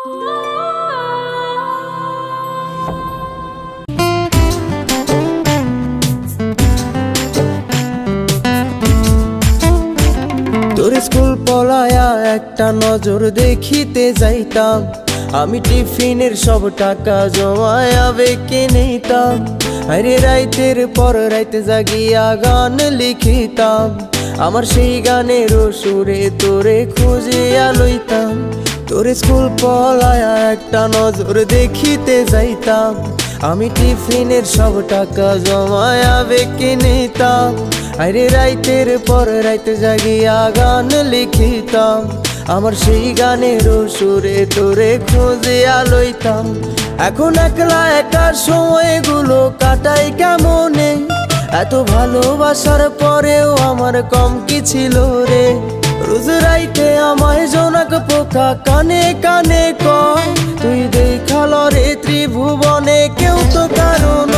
তোর স্কুল পলায়া একটা নজর দেখিতে যাইতাম, আমি টিফিনের সব টাকা জমায়া বেঁকে নিতাম। আরে রাইতের পর রাইতে জাগিয়া গান লিখিতাম, আমার সেই গানের সুরে তোরে খুঁজিয়া লইতাম। তোর স্কুল পলায়া একটা নজর দেখিতে যাইতাম, আমি টিফিনের সব টাকা জমায়া বেঁকে নিতাম। আরে রাইতের পর রাইতে জাগিয়া গান লিখিতাম, আমার সেই গানের সুরে তোরে খুঁজিয়া লইতাম। এখন একলা একা সময়গুলো কাটাই কেমনে, এত ভালোবাসার পরেও আমার কম কি ছিল রে। রোজ রাইতে আমায় জোনাক পোকা কানে কানে কয়, তুই দেখাল রে ত্রিভুবনে কেউ তো কারণ